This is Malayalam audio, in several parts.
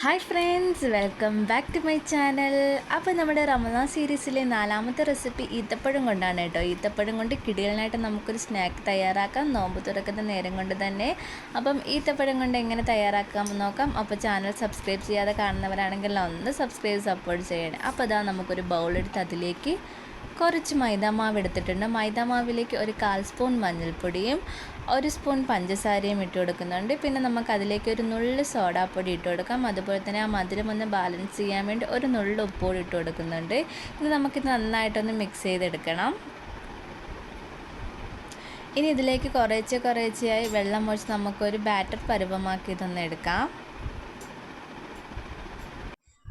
Hi friends, welcome back to my channel. അപ്പോൾ നമ്മുടെ റമദാൻ സീരീസിലെ 4ാമത്തെ റെസിപ്പി ഈത്തപ്പഴം കൊണ്ടാണ് കേട്ടോ. ഈത്തപ്പഴം കൊണ്ട് കിടിലനായിട്ട് നമുക്കൊരു സ്നാക്ക് തയ്യാറാക്കാം, നോമ്പ് തുറക്കുന്ന നേരം കൊണ്ട് തന്നെ. അപ്പം ഈത്തപ്പഴം കൊണ്ട് എങ്ങനെ തയ്യാറാക്കാമെന്ന് നോക്കാം. അപ്പോൾ ചാനൽ സബ്സ്ക്രൈബ് ചെയ്യാതെ കാണുന്നവരാണെങ്കിൽ ഒന്ന് സബ്സ്ക്രൈബ് സപ്പോർട്ട് ചെയ്യണേ. അപ്പോൾ അതാ നമുക്കൊരു ബൗളെടുത്ത് അതിലേക്ക് കുറച്ച് മൈദാമാവ് എടുത്തിട്ടുണ്ട്. മൈദാമാവിലേക്ക് ഒരു 1/4 സ്പൂൺ മഞ്ഞൾപ്പൊടിയും 1 സ്പൂൺ പഞ്ചസാരയും ഇട്ട് കൊടുക്കുന്നുണ്ട്. പിന്നെ നമുക്ക് അതിലേക്ക് ഒരു നുള്ള് സോഡാപ്പൊടി ഇട്ട് കൊടുക്കാം. അതുപോലെ തന്നെ ആ മധുരം ഒന്ന് ബാലൻസ് ചെയ്യാൻ വേണ്ടി ഒരു നുള്ള് ഉപ്പുകൂടി ഇട്ട് കൊടുക്കുന്നുണ്ട്. ഇനി നമുക്കിത് നന്നായിട്ടൊന്ന് മിക്സ് ചെയ്തെടുക്കണം. ഇനി ഇതിലേക്ക് കുറേശ്ശെയായി വെള്ളം ഒഴിച്ച് നമുക്കൊരു ബാറ്റർ പരുവമാക്കി ഇതൊന്ന് എടുക്കാം.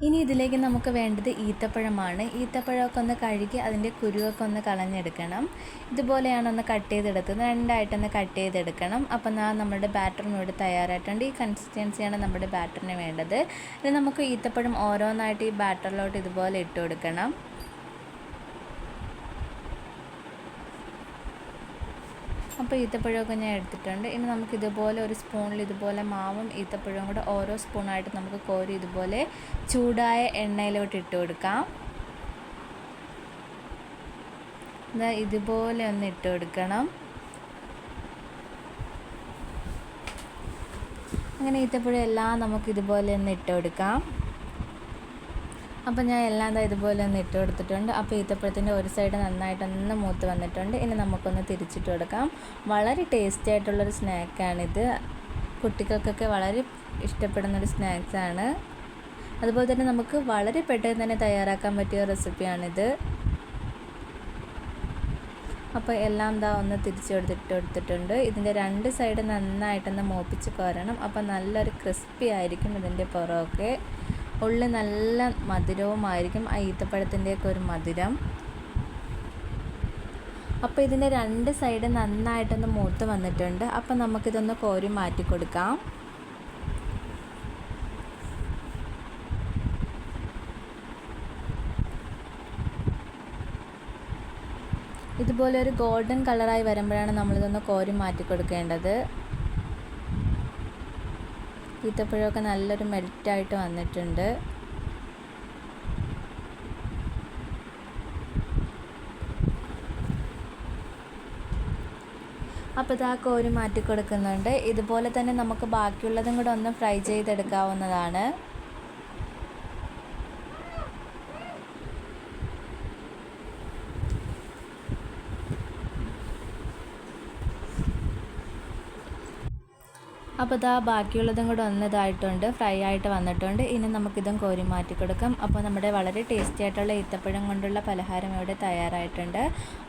ഇനി ഇതിലേക്ക് നമുക്ക് വേണ്ടത് ഈത്തപ്പഴമാണ്. ഈത്തപ്പഴമൊക്കെ ഒന്ന് കഴുകി അതിൻ്റെ കുരുവൊക്കെ ഒന്ന് കളഞ്ഞെടുക്കണം. ഇതുപോലെയാണ് ഒന്ന് കട്ട് ചെയ്തെടുക്കുന്നത്, രണ്ടായിട്ടൊന്ന് കട്ട് ചെയ്തെടുക്കണം. അപ്പം നമ്മുടെ ബാറ്ററിന് ഇവിടെ തയ്യാറായിട്ടുണ്ട്. ഈ കൺസിസ്റ്റൻസിയാണ് നമ്മുടെ ബാറ്ററിന് വേണ്ടത്. ഇനി നമുക്ക് ഈത്തപ്പഴം ഓരോന്നായിട്ട് ഈ ബാറ്ററിലോട്ട് ഇതുപോലെ ഇട്ട് കൊടുക്കണം. അപ്പോൾ ഈത്തപ്പഴമൊക്കെ ഞാൻ എടുത്തിട്ടുണ്ട്. ഇനി നമുക്ക് ഇതുപോലെ ഒരു സ്പൂണിൽ ഇതുപോലെ മാവും ഈത്തപ്പഴവും കൂടെ ഓരോ സ്പൂണായിട്ട് നമുക്ക് കോരി ഇതുപോലെ ചൂടായ എണ്ണയിലോട്ട് ഇട്ട് കൊടുക്കാം. ഇതുപോലെ ഒന്ന് ഇട്ട് കൊടുക്കണം. അങ്ങനെ ഈത്തപ്പഴം എല്ലാം നമുക്ക് ഇതുപോലെ ഒന്ന് ഇട്ട് കൊടുക്കാം. അപ്പോൾ ഞാൻ എല്ലാം ഇതുപോലെ ഒന്ന് ഇട്ട് കൊടുത്തിട്ടുണ്ട്. അപ്പോൾ ഈത്തപ്പഴത്തിൻ്റെ ഒരു സൈഡ് നന്നായിട്ടൊന്ന് മൂത്ത് വന്നിട്ടുണ്ട്. ഇനി നമുക്കൊന്ന് തിരിച്ചിട്ട് കൊടുക്കാം. വളരെ ടേസ്റ്റി ആയിട്ടുള്ളൊരു സ്നാക്കാണിത്. കുട്ടികൾക്കൊക്കെ വളരെ ഇഷ്ടപ്പെടുന്നൊരു സ്നാക്സാണ്. അതുപോലെ തന്നെ നമുക്ക് വളരെ പെട്ടെന്ന് തന്നെ തയ്യാറാക്കാൻ പറ്റിയ റെസിപ്പിയാണിത്. അപ്പോൾ എല്ലാം ഒന്ന് തിരിച്ചിട്ട് കൊടുത്തിട്ടുണ്ട്. ഇതിൻ്റെ 2 സൈഡ് നന്നായിട്ടൊന്ന് മൂപ്പിച്ച് കോരണം. അപ്പോൾ നല്ലൊരു ക്രിസ്പി ആയിരിക്കും ഇതിൻ്റെ പുറമൊക്കെ. ഉള്ളിൽ നല്ല മധുരവുമായിരിക്കും ആ ഈത്തപ്പഴത്തിൻ്റെയൊക്കെ ഒരു മധുരം. അപ്പോൾ ഇതിൻ്റെ 2 സൈഡ് നന്നായിട്ടൊന്ന് മൂത്ത് വന്നിട്ടുണ്ട്. അപ്പോൾ നമുക്കിതൊന്ന് കോരി മാറ്റി കൊടുക്കാം. ഇതുപോലെ ഒരു ഗോൾഡൻ കളറായി വരുമ്പോഴാണ് നമ്മളിതൊന്ന് കോരി മാറ്റി കൊടുക്കേണ്ടത്. ഈത്തപ്പഴമൊക്കെ നല്ലൊരു മെൽറ്റായിട്ട് വന്നിട്ടുണ്ട്. അപ്പോൾ ഇതാ കോരി മാറ്റി കൊടുക്കുന്നുണ്ട്. ഇതുപോലെ തന്നെ നമുക്ക് ബാക്കിയുള്ളതും കൂടെ ഒന്ന് ഫ്രൈ ചെയ്തെടുക്കാവുന്നതാണ്. അപ്പോൾ ഇതാ ബാക്കിയുള്ളതും കൂടെ ഒന്നിതായിട്ടുണ്ട്, ഫ്രൈ ആയിട്ട് വന്നിട്ടുണ്ട്. ഇനി നമുക്കിതും കോരി മാറ്റി കൊടുക്കാം. അപ്പോൾ നമ്മുടെ വളരെ ടേസ്റ്റി ആയിട്ടുള്ള ഈത്തപ്പഴം കൊണ്ടുള്ള പലഹാരം ഇവിടെ തയ്യാറായിട്ടുണ്ട്.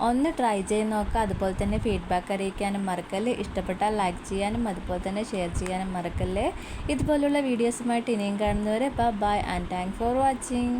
ഒന്ന് ട്രൈ ചെയ്ത് നോക്കുക. അതുപോലെ തന്നെ ഫീഡ്ബാക്ക് അറിയിക്കാനും മറക്കല്ലേ. ഇഷ്ടപ്പെട്ടാൽ ലൈക്ക് ചെയ്യാനും അതുപോലെ തന്നെ ഷെയർ ചെയ്യാനും മറക്കല്ലേ. ഇതുപോലുള്ള വീഡിയോസുമായിട്ട് ഇനിയും കാണുന്നവരെ bye and thanks for watching.